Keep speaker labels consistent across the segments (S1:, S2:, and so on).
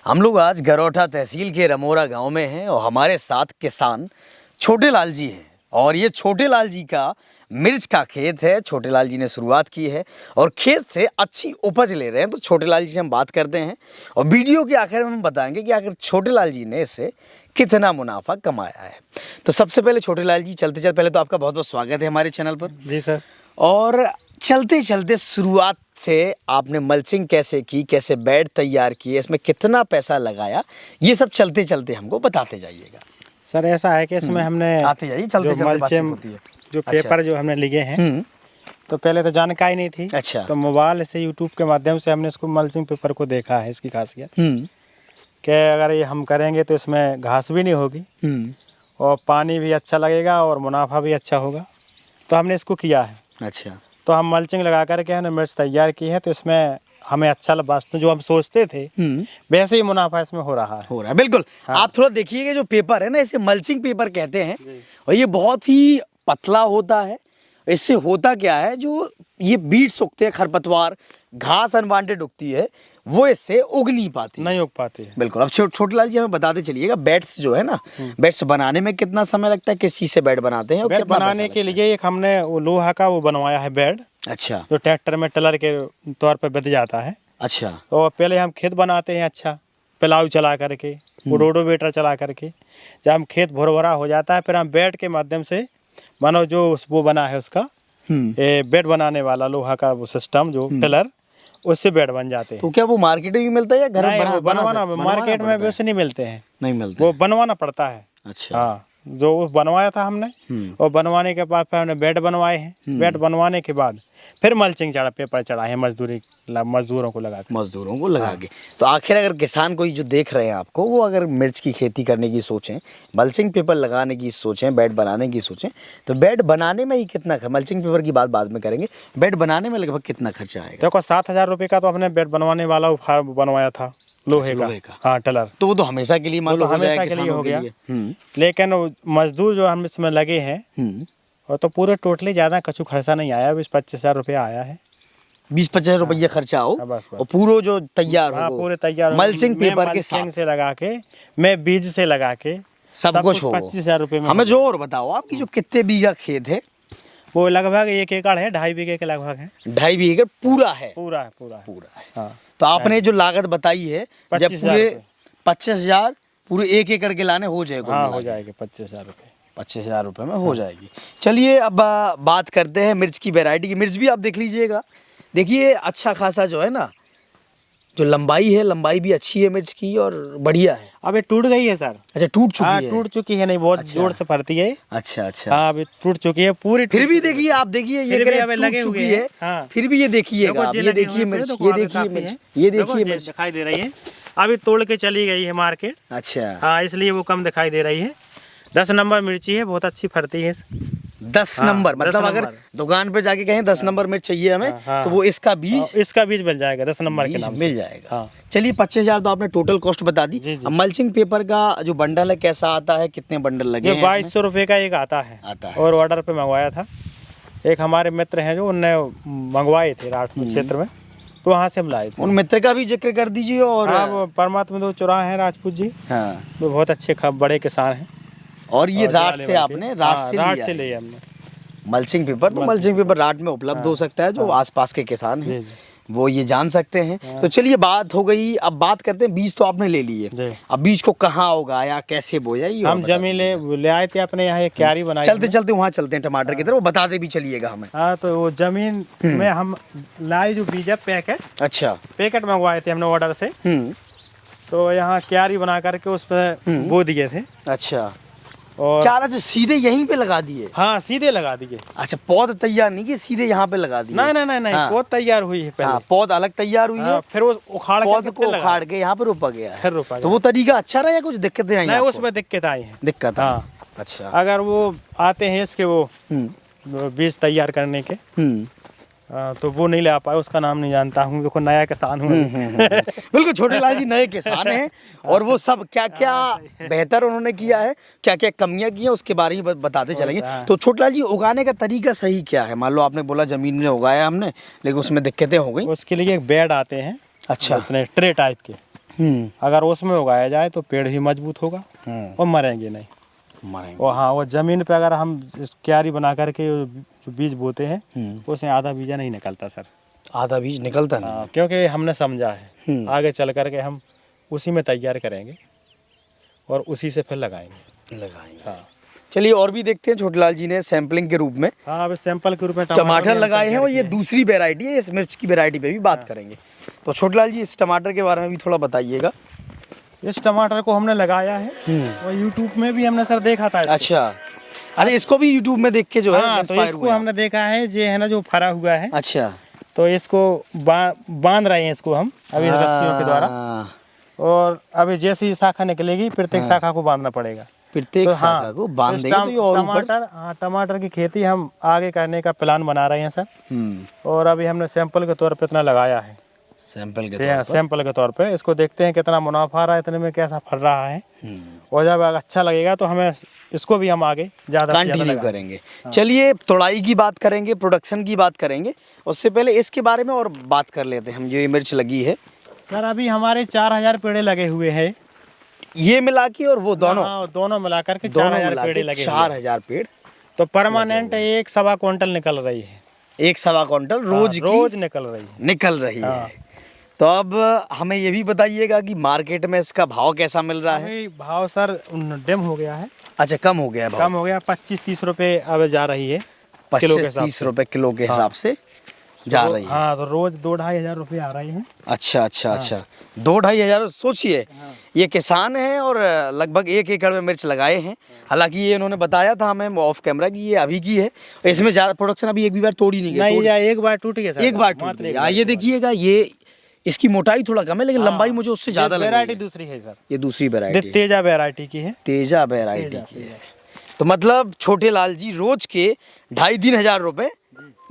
S1: हम लोग आज गरोठा तहसील के रमोरा गांव में हैं और हमारे साथ किसान छोटे लाल जी हैं। और ये छोटे लाल जी का मिर्च का खेत है। छोटे लाल जी ने शुरुआत की है और खेत से अच्छी उपज ले रहे हैं। तो छोटे लाल जी से हम बात करते हैं और वीडियो के आखिर में हम बताएंगे कि आखिर छोटे लाल जी ने इससे कितना मुनाफा कमाया है। तो सबसे पहले छोटे लाल जी चलते पहले तो आपका बहुत बहुत स्वागत है हमारे चैनल पर।
S2: जी सर।
S1: और चलते चलते शुरुआत से आपने मल्चिंग कैसे की, कैसे बेड तैयार किए, इसमें कितना पैसा लगाया, ये सब चलते चलते हमको बताते जाइएगा।
S2: सर ऐसा है कि इसमें हमने
S1: आते जाइए, चलते
S2: जो मल्चिंग जो पेपर जो हमने लिए हैं तो पहले तो जानकारी नहीं थी।
S1: अच्छा।
S2: तो मोबाइल से यूट्यूब के माध्यम से हमने इसको मल्चिंग पेपर को देखा है। इसकी खासियत कि अगर ये हम करेंगे तो इसमें घास भी नहीं होगी और पानी भी अच्छा लगेगा और मुनाफा भी अच्छा होगा। तो हमने इसको किया है।
S1: अच्छा।
S2: तो हम मल्चिंग लगा करके हमने मिर्च तैयार की है। तो इसमें हमें अच्छा वास्तव जो हम सोचते थे वैसे ही मुनाफा इसमें हो रहा है।
S1: बिल्कुल।
S2: हाँ।
S1: आप थोड़ा देखिएगा, जो पेपर है ना, इसे मल्चिंग पेपर कहते हैं और ये बहुत ही पतला होता है। इससे होता क्या है, जो ये बीट्स उगते हैं, खरपतवार घास अनवांटेड उगती है, वो इससे उग नहीं पाती,
S2: नहीं उग पाती है।
S1: बिल्कुल। अब छोटे लाल जी हमें बताते चलिएगा, बेड्स जो है ना, बेड्स बनाने में कितना समय लगता है, किस चीज से बेड बनाते हैं और
S2: बेड
S1: कितना
S2: बनाने के लिए एक हमने वो लोहा का वो बनवाया है बेड।
S1: अच्छा।
S2: जो ट्रैक्टर में टेलर के तौर पर बध जाता है।
S1: अच्छा।
S2: तो पहले हम खेत बनाते हैं, अच्छा पिलाऊ चला करके, रोडोवेटर चला करके। जब हम खेत भुरभुरा हो जाता है फिर हम बेड के माध्यम से मानो जो वो बना है उसका बेड बनाने वाला लोहा का वो सिस्टम जो टेलर, उससे बेड बन जाते हैं।
S1: तो क्या वो मार्केट में मिलता है या घर में
S2: बनवाना मार्केट में वैसे नहीं मिलते हैं,
S1: नहीं मिलते,
S2: वो बनवाना पड़ता है।
S1: अच्छा।
S2: हाँ, जो बनवाया था हमने और बनवाने के बाद फिर हमने बेड बनवाए हैं। बेड बनवाने के बाद फिर मल्चिंग पेपर चढ़ाए हैं मजदूरों को लगा के। तो आखिर अगर किसान कोई जो देख रहे हैं आपको, वो अगर मिर्च की खेती करने की सोचें, मल्चिंग पेपर लगाने की सोचें, बेड बनाने की सोचें, तो बेड बनाने में ही कितना मल्चिंग पेपर की बात बाद में करेंगे, बेड बनाने में लगभग कितना खर्चा आएगा? देखो 7,000 रुपये का तो हमने बेड बनवाने वाला फार्म बनवाया था लोहे का। हाँ, टेलर।
S1: तो वो तो हमेशा के लिए
S2: तो हमेशा के लिए हो गया। लेकिन मजदूर जो हम इसमें लगे हैं और तो पूरे टोटली ज्यादा कछु खर्चा नहीं आया, 20-25 रुपया आया है।
S1: 20-25 रुपया खर्चा हो।
S2: बस।
S1: और पूरा जो तैयार हो,
S2: पूरे तैयार
S1: मल्चिंग पेपर के साथ
S2: से लगा के, मैं बीज से लगा के
S1: सब कुछ हो।
S2: 25,000 रुपये में।
S1: हमें जो और बताओ, आपकी जो कितने बीघा खेत है?
S2: वो लगभग 1 एकड़ है, 2.5 बीघे के लगभग है।
S1: 2.5 बीघे पूरा है? पूरा है।
S2: हाँ।
S1: तो आपने जो लागत बताई है, जब पूरे 25,000 पूरे 1 एकड़ के लाने हो जाएगा?
S2: हाँ, हो जाएगा 25,000 रुपये।
S1: 25,000 रुपये में हो जाएगी। चलिए अब बात करते हैं मिर्च की वैरायटी की। मिर्च भी आप देख लीजिएगा, देखिए अच्छा खासा जो है ना, जो लंबाई है, लंबाई भी अच्छी है मिर्च की और बढ़िया है।
S2: अब ये टूट गई है सर।
S1: अच्छा, टूट चुकी है?
S2: टूट चुकी है, नहीं बहुत जोर से फरती है।
S1: अच्छा।
S2: हाँ, अभी टूट चुकी है पूरी।
S1: फिर भी देखिए, आप देखिए, ये
S2: लगे हुए हैं।
S1: हाँ। फिर भी ये देखिएगा, ये देखिए मिर्च, ये देखिए मिर्च, ये देखिए मिर्च
S2: दिखाई दे रही है। अभी तोड़ के चली गई है मार्केट।
S1: अच्छा।
S2: हाँ, इसलिए वो कम दिखाई दे रही है। 10 नंबर मिर्ची है, बहुत अच्छी फरती है।
S1: 10 नंबर मतलब अगर दुकान पे जाके कहें 10 नंबर मिर्च चाहिए हमें, तो वो इसका बीज
S2: मिल जाएगा, 10 नंबर के नाम
S1: मिल जाएगा। चलिए 25,000 तो आपने टोटल कॉस्ट बता दी। अब मल्चिंग पेपर का जो बंडल है कैसा आता है, कितने बंडल लगे?
S2: 2200 रुपये का एक आता है और ऑर्डर पे मंगवाया था। एक हमारे मित्र हैं जो उनने मंगवाए थे राजपूत क्षेत्र में, तो वहाँ से हम लाए थे।
S1: उन मित्र का भी जिक्र कर दीजिए। और
S2: परमात्मा दो चौराहा है राजपूत जी।
S1: हाँ।
S2: वो बहुत अच्छे बड़े किसान हैं।
S1: और ये राट से आपने राट से
S2: लिया हमने
S1: मल्चिंग पेपर। तो मल्चिंग पेपर राट में उपलब्ध हो सकता है, जो आसपास के किसान हैं वो ये जान सकते हैं। तो चलिए बात हो गई, अब बात करते हैं बीज तो आपने ले लिए, अब बीज को कहाँ उगाया, कैसे बोया? ये हम
S2: जमीन ले आए थे अपने यहाँ, एक क्यारी बनाई।
S1: चलते वहाँ चलते हैं टमाटर की तरफ, वो बताते भी चलिएगा हमें।
S2: हाँ, तो वो जमीन में हम लाए जो बीज है पैकेट।
S1: अच्छा।
S2: पैकेट मंगवाए थे हमने ऑर्डर से। तो यहाँ क्यारी बना करके उस पर बो दिए थे।
S1: अच्छा।
S2: और
S1: क्या सीधे यहीं पे लगा दिए?
S2: हाँ, सीधे लगा दिए।
S1: अच्छा, पौध तैयार नहीं कि सीधे यहाँ पे लगा दिए?
S2: नहीं, पौध तैयार हुई है पहले।
S1: पौध अलग तैयार हुई है,
S2: फिर वो
S1: पौध को उखाड़ के यहाँ पे रोपा गया है।
S2: फिर रोपा गया।
S1: तो वो तरीका अच्छा रहा या कुछ दिक्कतें आई?
S2: नहीं, उसमें दिक्कत आई है।
S1: दिक्कत? हाँ। अच्छा।
S2: अगर वो आते हैं इसके वो बीज तैयार करने के, तो वो नहीं ले पाए, उसका नाम नहीं जानता हूँ, देखो नया किसान हूँ।
S1: बिल्कुल, छोटे लाल जी नए किसान हैं और वो सब क्या क्या बेहतर उन्होंने किया है, क्या क्या कमियां की हैं, उसके बारे में बताते चलेंगे। तो छोटे लाल जी, उगाने का तरीका सही क्या है? मान लो आपने बोला जमीन में उगाया हमने, लेकिन उसमें दिक्कतें हो गई।
S2: उसके लिए एक बेड आते हैं।
S1: अच्छा।
S2: अपने ट्रे टाइप के। अगर उसमें उगाया जाए तो पेड़ भी मजबूत होगा और मरेंगे नहीं।
S1: मरेंगे।
S2: और हाँ, वो जमीन पे अगर हम क्यारी बना करके जो बीज बोते हैं उसमें आधा बीजा नहीं निकलता सर।
S1: आधा बीज निकलता नहीं।
S2: हाँ, क्योंकि हमने समझा है आगे चल करके हम उसी में तैयार करेंगे और उसी से फिर लगाएंगे। हाँ,
S1: चलिए और भी देखते हैं। छोटेलाल जी ने सैंपलिंग के रूप में
S2: हाँ, अब सैंपल के रूप में
S1: टमाटर लगाए हैं और ये दूसरी वैरायटी है, इस मिर्च की वैरायटी पे भी बात करेंगे। तो छोटेलाल जी इस टमाटर के बारे में भी थोड़ा बताइएगा।
S2: इस टमाटर को हमने लगाया है और यूट्यूब में भी हमने सर देखा था।
S1: अच्छा, अरे इसको भी यूट्यूब में देख के जो है
S2: हाँ, तो इसको हमने देखा है, ये है ना जो फरा हुआ है।
S1: अच्छा,
S2: तो इसको बांध रहे हैं इसको हम अभी रस्सियों के द्वारा, और अभी जैसी शाखा निकलेगी प्रत्येक शाखा को बांधना पड़ेगा।
S1: प्रत्येक
S2: तो
S1: शाखा को बांध देंगे तो ये और
S2: टमाटर, हाँ, टमाटर की खेती हम आगे करने का प्लान बना रहे हैं सर। और अभी हमने सैंपल के तौर पे इतना लगाया है। सैंपल के तौर पे इसको देखते हैं कितना मुनाफा रहा है, इतने में कैसा फल रहा है। और जब अच्छा लगेगा तो हमें इसको भी हम आगे ज्यादा
S1: कंटिन्यू करेंगे। चलिए तोड़ाई की बात करेंगे, प्रोडक्शन की बात करेंगे, उससे पहले इसके बारे में और बात कर लेते हैं हम। जो ये मिर्च लगी है
S2: सर, अभी हमारे 4000 पेड़ लगे हुए हैं,
S1: ये मिला के और वो दोनों?
S2: हाँ, दोनों मिलाकर के 4000 पेड़ लगे।
S1: 4000 पेड़
S2: तो परमानेंट 1.25 क्विंटल निकल रही है।
S1: 1.25 क्विंटल रोज
S2: निकल रही
S1: है। तो अब हमें ये भी बताइएगा कि मार्केट में इसका भाव कैसा मिल रहा है?
S2: भाव सर डिम हो गया है।
S1: अच्छा, कम हो गया है भाव?
S2: कम हो गया, 25-30 रुपए अब जा रही है।
S1: 25-30 रुपए किलो के हिसाब से जा रही है।
S2: हाँ, तो रोज 2-2.5 हजार रुपए आ रही है।
S1: अच्छा अच्छा अच्छा, 2-2.5 हजार। सोचिए, ये किसान है और लगभग 1 एकड़ में मिर्च लगाए हैं। हालांकि ये इन्होंने बताया था हमें ऑफ कैमरा कि ये अभी की है, इसमें ज्यादा प्रोडक्शन अभी एक भी बार तोड़ी नहीं गई।
S2: एक बार टूट गया,
S1: एक बार टूट गया। ये देखिएगा, ये इसकी मोटाई थोड़ा कम है लेकिन लंबाई मुझे उससे ज्यादा लगी।
S2: वैरायटी दूसरी है सर,
S1: ये दूसरी वैरायटी
S2: तेजा वैरायटी की है।
S1: तेजा वैरायटी की है। तो मतलब छोटेलाल जी रोज के 2,500-3 हजार रुपए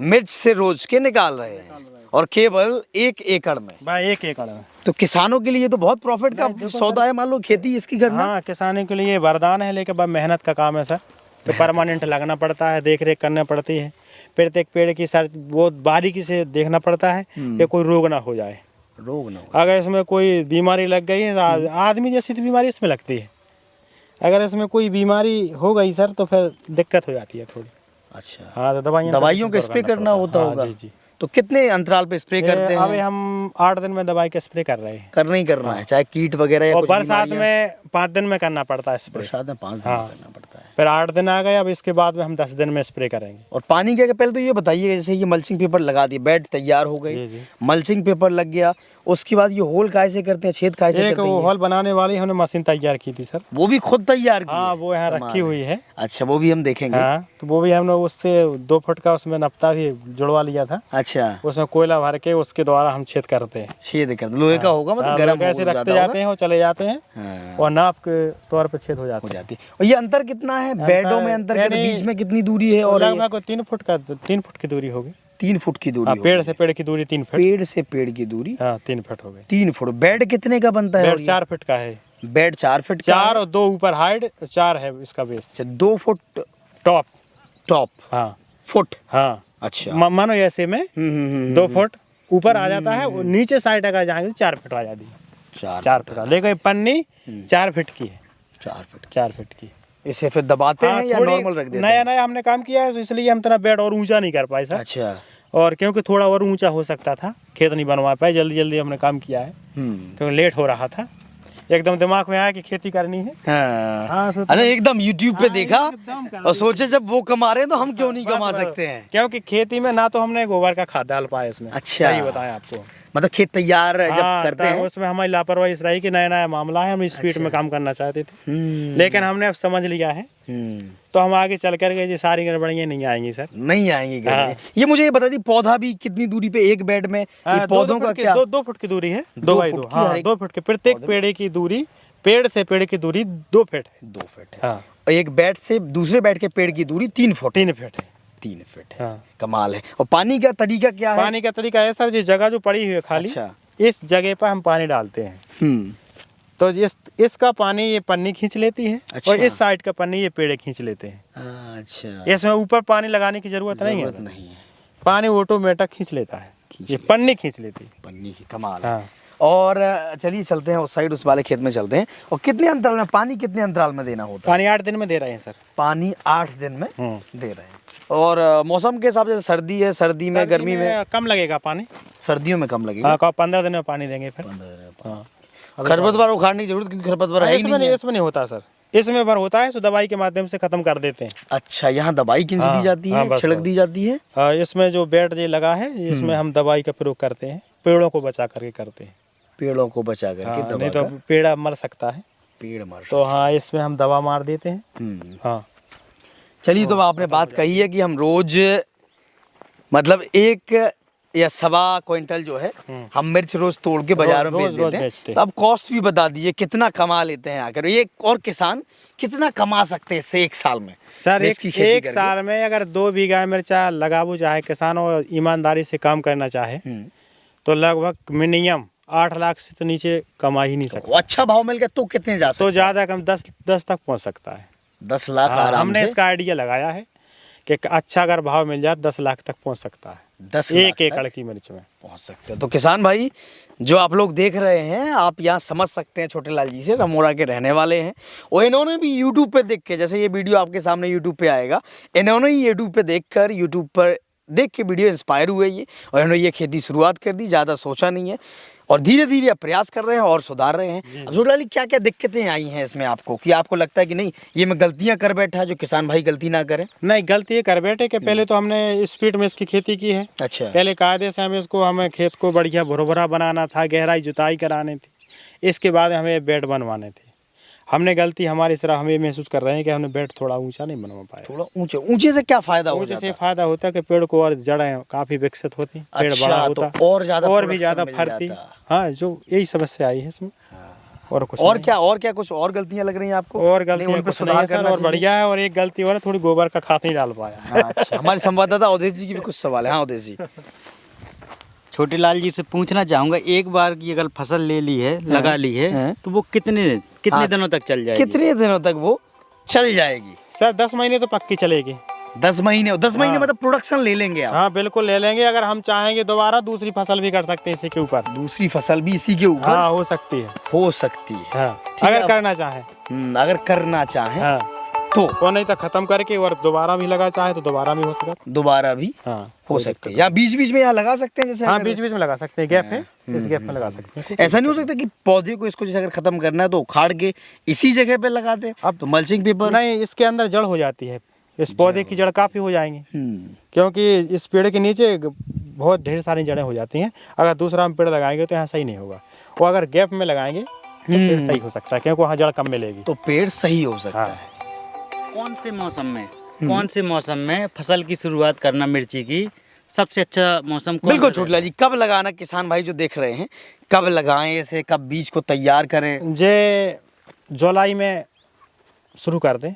S1: मिर्च से रोज के निकाल रहे हैं, और केवल 1 एकड़ में।
S2: भाई 1 एकड़ में
S1: तो किसानों के लिए तो बहुत प्रॉफिट का सौदा है। मान लो खेती इसकी करना।
S2: हाँ, किसानों के लिए वरदान है, लेकिन बहुत मेहनत का काम है सर। तो परमानेंट लगना पड़ता है, देख रेख करना पड़ती है, प्रत्येक पेड़ की सर बहुत बारीकी से देखना पड़ता है कि कोई रोग ना हो जाए। अगर इसमें कोई बीमारी लग गई है, आदमी जैसी तो बीमारी इसमें लगती है, अगर इसमें कोई बीमारी हो गई सर तो फिर दिक्कत हो जाती है थोड़ी।
S1: अच्छा,
S2: हाँ, तो
S1: दवाइयों का स्प्रे करना होता होगा।
S2: जी जी।
S1: तो कितने अंतराल पे स्प्रे करते हैं?
S2: अभी हम 8 दिन में दवाई का स्प्रे कर रहे हैं।
S1: करना ही करना है, चाहे कीट वगैरह या
S2: और
S1: कुछ
S2: बरसात में 5 दिन में करना पड़ता है स्प्रे।
S1: बरसात में 5 दिन करना पड़ता है।
S2: फिर 8 दिन आ गए, अब इसके बाद में हम 10 दिन में स्प्रे करेंगे।
S1: और पानी क्या? पहले तो ये बताइए, जैसे ये मल्चिंग पेपर लगा दिए, बेड तैयार हो गई, मल्चिंग पेपर लग गया, उसके बाद ये होल कैसे करते हैं, छेद कैसे करते हैं?
S2: वो होल बनाने वाली हमने मशीन तैयार की थी सर।
S1: वो भी खुद तैयार की?
S2: हाँ, वो यहाँ रखी हुई है।
S1: अच्छा, वो भी हम देखेंगे।
S2: हाँ, तो वो भी हमने उससे 2 फुट का उसमें नपता भी जुड़वा लिया था।
S1: अच्छा,
S2: उसमें कोयला भर के उसके द्वारा हम छेद करते हैं।
S1: छेद करते, लोहे का होगा, मतलब गर्म
S2: कैसे रखते जाते हैं, वो चले जाते हैं और नाप के तौर पे छेद हो जाती है।
S1: और ये अंतर कितना है बेडों में? अंतर के बीच में कितनी दूरी है? और
S2: लगभग 3 फुट की दूरी होगी।
S1: 3 फुट की दूरी?
S2: पेड़ से पेड़ की दूरी 3 फुट।
S1: पेड़ से पेड़ की दूरी
S2: 3 फुट हो गई।
S1: 3 फुट। बेड कितने का बनता है?
S2: बेड 4 फुट का है।
S1: बेड 4 फुट का?
S2: 4 और 2 ऊपर हाइट, 4 है इसका बेस।
S1: 2 foot top.
S2: हाँ,
S1: फुट।
S2: हाँ,
S1: अच्छा,
S2: मानो ऐसे में 2 फुट ऊपर आ जाता है, और नीचे साइड अगर जाएंगे 4 फुट आ जाती है। 4 फुट, लेकिन पन्नी 4 फुट की है। 4 फुट की।
S1: इसे फिर दबाते हैं या नॉर्मल रख देते हैं?
S2: नया हमने काम किया है, तो इसलिए हम तरह बेड और ऊंचा नहीं कर पाए सर।
S1: अच्छा,
S2: और क्योंकि थोड़ा और ऊंचा हो सकता था, खेत नहीं बनवा पाए, जल्दी हमने काम किया है क्योंकि लेट हो रहा था। एकदम दिमाग में आया कि खेती करनी है।
S1: हाँ, अरे एकदम यूट्यूब पे देखा और सोचे जब वो कमा रहे हैं तो हम क्यों नहीं कमा सकते हैं?
S2: क्योंकि खेती में ना तो हमने गोबर का खाद डाल पाया इसमें।
S1: अच्छा,
S2: सही बताया आपको।
S1: मतलब खेत तैयार जब करते हैं
S2: उसमें हमारी लापरवाही इस रही कि नया मामला है, हम स्पीड में काम करना चाहते थे, लेकिन हमने अब समझ लिया है, तो हम आगे चल करके ये सारी गड़बड़ियाँ नहीं आएंगी सर।
S1: नहीं आएंगी गड़बड़ियाँ। ये मुझे बता दी, पौधा भी कितनी दूरी पे एक बेड में? पौधों का क्या?
S2: 2 फुट की दूरी है। 2 बाई 2। हाँ, 2 फुट की प्रत्येक पेड़ की दूरी, पेड़ से पेड़ की दूरी 2 फुट है।
S1: 2 फुट है। और एक बेड से दूसरे बेड के पेड़ की दूरी 3 फुट?
S2: 3 फुट है।
S1: 3 फुट है। कमाल है। और पानी का तरीका क्या है?
S2: पानी का तरीका है सर, जिस जगह जो पड़ी हुई है खाली, इस जगह पर हम पानी डालते हैं। तो इसका पानी ये पन्नी खींच लेती है। अच्छा। और इस साइड का पन्नी ये पेड़ खींच लेते हैं।
S1: अच्छा,
S2: इसमें ऊपर पानी लगाने की जरूरत नहीं है। पानी ऑटोमेटिक खींच लेता है, ये पन्नी खींच लेती है।
S1: पन्नी की कमाल।
S2: हाँ।
S1: और चलिए चलते हैं उस साइड, उस वाले खेत में चलते हैं। और कितने अंतराल में पानी, कितने अंतराल में देना होता है?
S2: पानी 8 दिन में दे रहे हैं सर।
S1: पानी 8 दिन में दे रहे हैं। और मौसम के हिसाब से सर्दी है, सर्दी में गर्मी में
S2: कम लगेगा पानी,
S1: सर्दियों में कम लगेगा।
S2: हाँ 15 दिन में पानी देंगे फिर।
S1: 15 दिन में।
S2: हाँ
S1: खरपतवार उखाड़ने की जरूरत, क्योंकि खरपतवार है ही नहीं है।
S2: इसमें नहीं होता सर, इसमें भर होता है तो दवाई के माध्यम से खत्म कर देते हैं।
S1: अच्छा, यहाँ दवाई किन सी दी जाती है, छिड़क दी जाती है?
S2: हाँ, इसमें जो बेड जो लगा है इसमें हम दवाई का प्रयोग करते हैं, पेड़ों को बचा करके करते हैं।
S1: पेड़ों को बचा करके दवा,
S2: नहीं तो पेड़ मर सकता है,
S1: पेड़ मर
S2: तो हाँ इसमें हम दवा मार देते हैं। हाँ
S1: चलिए, तो आपने बात कही है कि हम रोज मतलब 1 या सवा क्विंटल जो है हम मिर्च रोज तोड़ के बाजार में बेच देते हैं। तो अब कॉस्ट भी बता दीजिए, कितना कमा लेते हैं आकर एक और किसान, कितना कमा सकते हैं इससे 1 साल में?
S2: सर एक साल में अगर 2 बीघा मिर्चा लगाबू चाहे किसान और ईमानदारी से काम करना चाहे तो लगभग मिनिमम 8 लाख से तो नीचे कमा ही नहीं सकता।
S1: अच्छा भाव मिल गया तो कितने जा सकते?
S2: तो ज्यादा कम 10 तक पहुंच सकता है।
S1: 10 लाख आराम से।
S2: हमने इसका आइडिया लगाया है कि अच्छा अगर भाव मिल जाए 10 लाख तक पहुंच सकता है।
S1: 10
S2: 1 एकड़ की मिर्च में
S1: पहुंच सकते हैं। तो किसान भाई जो आप लोग देख रहे हैं, आप यहाँ समझ सकते हैं छोटे लाल जी से, रमोरा के रहने वाले हैं। और इन्होंने भी यूट्यूब पे देख के, जैसे ये वीडियो आपके सामने यूट्यूब पे आएगा, इन्होंने ही यूट्यूब पे देखकर, यूट्यूब पर देख के वीडियो इंस्पायर हुए ये, और इन्होंने ये खेती शुरुआत कर दी, ज़्यादा सोचा नहीं है और धीरे धीरे प्रयास कर रहे हैं और सुधार रहे हैं। अब छोटे लाल जी, क्या क्या दिक्कतें आई हैं इसमें आपको, कि आपको लगता है कि नहीं ये मैं गलतियां कर बैठा, जो किसान भाई गलती ना करें?
S2: नहीं, गलती ये कर बैठे कि पहले तो हमने स्पीड में इसकी खेती की है।
S1: अच्छा,
S2: पहले कायदे से हमें खेत को बढ़िया भुरभुरा बनाना था, गहराई जुताई करानी थी, इसके बाद हमें बेड बनवाने थे। हमने गलती हमारी तरह हमें महसूस कर रहे हैं कि हमने बेड थोड़ा ऊंचा नहीं बनवा पाया।
S1: थोड़ा ऊंचे, ऊंचे से क्या फायदा होता है?
S2: ऊंचे से फायदा होता है कि पेड़ को और जड़ें काफी विकसित होती, पेड़
S1: अच्छा,
S2: बड़ा होता
S1: तो और
S2: भी ज्यादा फरती। हाँ, जो यही समस्या आई है इसमें। और कुछ
S1: और क्या कुछ और गलतियां लग रही हैं आपको?
S2: और गलतियां कुछ सुधार करना और बढ़िया है। और एक गलती और थोड़ी गोबर का खाद नहीं डाल पाया।
S1: अच्छा, हमारे संवाददाता अवधेश जी की भी कुछ सवाल है। हाँ अवधेश जी,
S3: छोटे लाल जी से पूछना चाहूंगा, एक बार की अगर फसल ले ली है, लगा ली है, तो वो कितने दिनों तक चल जाएगी?
S1: कितने दिनों तक वो चल जाएगी?
S2: सर 10 महीने तो पक्की चलेगी।
S1: 10 महीने? 10 महीने मतलब प्रोडक्शन ले लेंगे आप?
S2: हाँ बिल्कुल ले लेंगे। अगर हम चाहेंगे दोबारा दूसरी फसल भी कर सकते हैं इसी के ऊपर।
S1: दूसरी फसल भी इसी के ऊपर?
S2: हाँ, हो सकती है।
S1: हो सकती है,
S2: हाँ, अगर करना चाहे।
S1: अगर करना चाहे
S2: हाँ,
S1: तो
S2: वो नहीं तो खत्म करके और दोबारा भी लगा चाहे तो दोबारा भी हो सकता है।
S1: दोबारा भी हो सकते हैं, या बीच बीच में यहाँ लगा सकते हैं जैसे?
S2: हाँ, बीच बीच में लगा सकते हैं, गैप है, इस गैप में लगा सकते हैं।
S1: ऐसा नहीं हो सकता कि पौधे को इसको जैसे अगर खत्म करना है तो उखाड़ के इसी जगह पे लगा दे? अब तो मल्चिंग पेपर
S2: नहीं, इसके अंदर जड़ हो जाती है, इस पौधे की जड़ काफी हो जाएंगी, क्योंकि इस पेड़ के नीचे बहुत ढेर सारी जड़ें हो जाती हैं। अगर दूसरा हम पेड़ लगाएंगे तो यहाँ सही नहीं होगा, वो अगर गैप में लगाएंगे तो पेड़ सही हो सकता है, क्योंकि वहाँ जड़ कम मिलेगी,
S1: तो पेड़ सही हो सकता है।
S3: कौन से मौसम में फसल की शुरुआत करना मिर्ची की सबसे अच्छा मौसम कौन?
S1: बिल्कुल छोटे लाल जी, कब लगाना, किसान भाई जो देख रहे हैं, कब लगाएं इसे, कब बीज को तैयार करें?
S2: जुलाई में शुरू कर दें।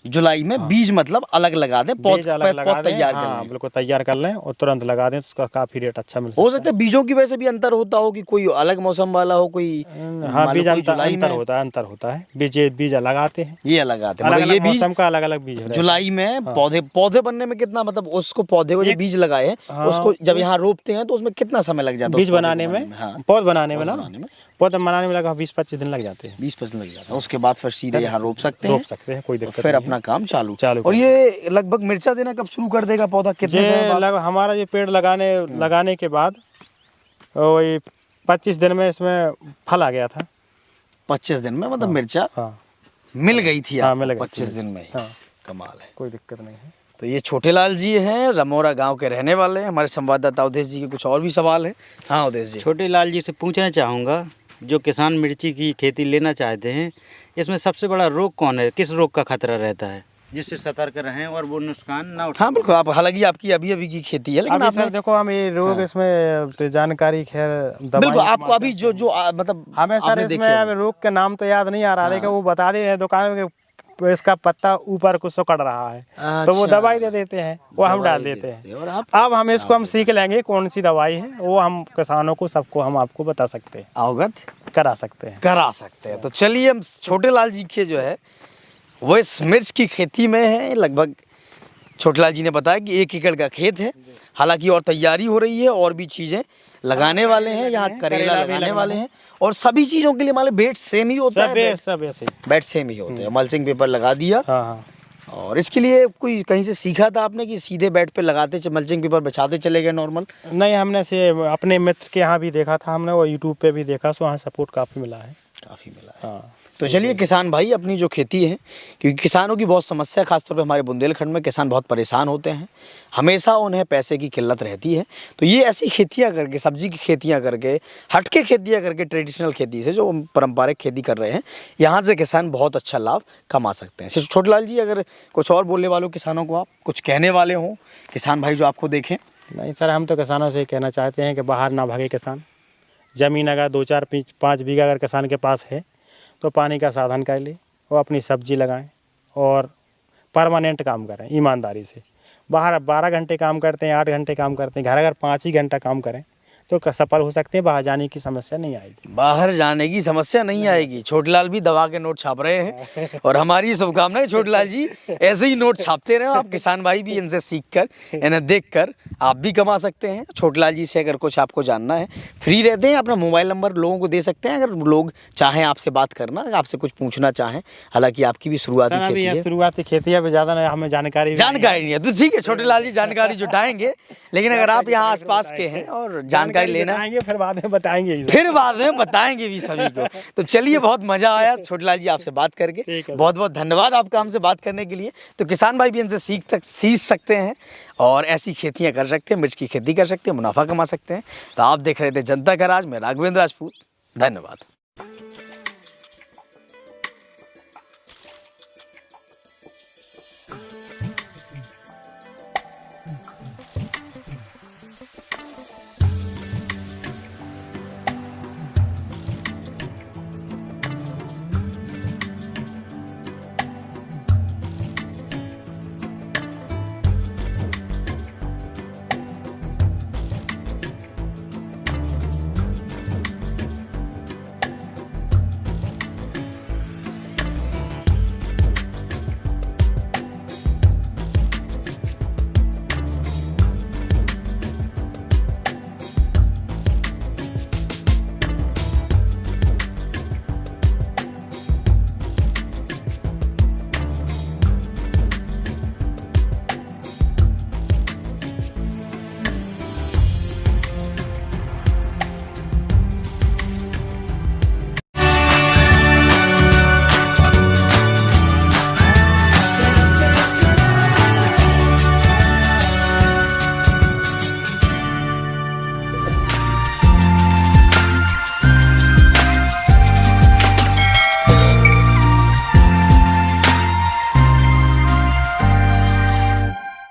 S1: जुलाई में बीज मतलब अलग लगा दें, पौध तैयार कर लें।
S2: बिल्कुल तैयार कर लें और तुरंत लगा दें तो उसका काफी रेट अच्छा मिल सकता
S1: हो सकता है बीजों की वजह से भी अंतर होता हो, कि कोई अलग मौसम वाला हो, कोई
S2: हाँ बीज अंतर होता है। बीज लगाते हैं,
S1: ये लगाते हैं,
S2: मतलब ये मौसम का अलग अलग बीज है।
S1: जुलाई में पौधे बनने में कितना, मतलब उसको पौधे को जो बीज लगाए हैं उसको जब यहाँ रोपते हैं तो उसमें कितना समय लग जाता है?
S2: बीज बनाने में, पौध बनाने में पौधा बनाने में लगा 20-25 दिन लग जाते हैं।
S1: 20-25 दिन लग जाते हैं। उसके बाद फिर सीधे यहाँ रोप सकते हैं,
S2: कोई दिक्कत
S1: फिर अपना काम चालू। और ये लगभग मिर्चा देना कब शुरू कर देगा पौधा, कितने समय बाद?
S2: हमारा ये पेड़ लगाने के बाद वही 25 दिन में इसमें फल आ गया था।
S1: 25 दिन में मतलब मिर्चा मिल गई थी? 25 दिन में। कमाल है,
S2: कोई दिक्कत नहीं है।
S1: तो ये छोटे लाल जी हैं, रमोरा गांव के रहने वाले हैं। हमारे संवाददाता अवधेश जी के कुछ और भी सवाल है। हाँ अवधेश जी,
S3: छोटे लाल जी से पूछना चाहूँगा, जो किसान मिर्ची की खेती लेना चाहते हैं, इसमें सबसे बड़ा रोग कौन है, किस रोग का खतरा रहता है जिससे सतर्क रहें और वो नुकसान ना उठाएं?
S1: हाँ बिल्कुल, आप हालांकि आपकी अभी की खेती है, लेकिन
S2: सर देखो हम ये रोग इसमें जानकारी खैर
S1: बिल्कुल आपको अभी जो मतलब
S2: हमें सर इसमें रोग के नाम तो याद नहीं आ रहा, लेकिन वो बता दे दुकान में इसका पत्ता ऊपर कुछ सुकड़ रहा है, तो वो दवाई दे देते हैं, वो हम डाल देते हैं। और अब हम इसको हम सीख लेंगे कौन सी दवाई है, वो हम किसानों को सबको हम आपको बता सकते हैं,
S1: अवगत
S2: करा सकते हैं।
S1: तो चलिए हम छोटे लाल जी के जो है वो इस मिर्च की खेती में है। लगभग छोटे लाल जी ने बताया कि 1 एकड़ का खेत है, हालांकि और तैयारी हो रही है और भी चीज़ें लगाने वाले हैं, यहाँ करेला लगाने वाले हैं, और सभी चीजों के लिए मान लो बेड सेम ही होता है,
S2: सब ऐसे ही।
S1: बेड सेम ही होते हैं। मल्चिंग पेपर लगा दिया,
S2: हाँ हाँ।
S1: और इसके लिए कोई कहीं से सीखा था आपने कि सीधे बेड पे लगाते मल्चिंग पेपर बिछाते चले गए नॉर्मल?
S2: नहीं, हमने से अपने मित्र के यहाँ भी देखा था हमने, और यूट्यूब पे भी देखा, सो वहाँ सपोर्ट काफ़ी मिला है।
S1: काफ़ी मिला है।
S2: हाँ।
S1: तो चलिए किसान भाई, अपनी जो खेती है, क्योंकि किसानों की बहुत समस्या है, खासतौर पे हमारे बुंदेलखंड में किसान बहुत परेशान होते हैं, हमेशा उन्हें पैसे की किल्लत रहती है। तो ये ऐसी खेतियां करके, सब्जी की खेतियां करके, हटके खेतियां करके, ट्रेडिशनल खेती से जो पारंपरिक खेती कर रहे हैं, यहाँ से किसान बहुत अच्छा लाभ कमा सकते हैं। छोटेलाल जी, अगर कुछ और बोलने वालों किसानों को, आप कुछ कहने वाले हों किसान भाई जो आपको देखें?
S2: नहीं सर, हम तो किसानों से कहना चाहते हैं कि बाहर ना भागे किसान। ज़मीन अगर 2-4-5 बीघा अगर किसान के पास है तो पानी का साधन कर ले, वो अपनी सब्जी लगाएं और परमानेंट काम करें ईमानदारी से। बाहर 12 घंटे काम करते हैं, 8 घंटे काम करते हैं, घर अगर 5 ही घंटा काम करें तो सफल हो सकते हैं, बाहर जाने की समस्या नहीं आएगी।
S1: बाहर जाने की समस्या नहीं आएगी। छोटेलाल भी दवा के नोट छाप रहे हैं, और हमारी शुभकामनाएं छोटेलाल जी, ऐसे ही नोट छापते रहे आप। किसान भाई भी इनसे सीखकर, इन्हें देखकर आप भी कमा सकते हैं। छोटेलाल जी से अगर कुछ आपको जानना है, फ्री रहते हैं, अपना मोबाइल नंबर लोगों को दे सकते हैं, अगर लोग चाहें आपसे बात करना, आपसे कुछ पूछना चाहें। हालांकि आपकी भी शुरुआती खेती है,
S2: शुरुआती खेती है, ज़्यादा हमें जानकारी
S1: नहीं है, तो ठीक है छोटेलाल जी जानकारी जुटाएंगे। लेकिन अगर आप यहाँ आसपास के हैं और जानकारी लेना,
S2: फिर बाद में बताएंगे
S1: भी सभी को। तो चलिए, बहुत मजा आया छोटेलाल जी आपसे बात करके, बहुत बहुत धन्यवाद आपका हमसे बात करने के लिए। तो किसान भाई भी इनसे सीख सकते हैं, और ऐसी खेतियां कर सकते हैं, मिर्च की खेती कर सकते हैं, मुनाफा कमा सकते हैं। तो आप देख रहे थे जनता का राज में राघवेंद्र राजपूत। धन्यवाद।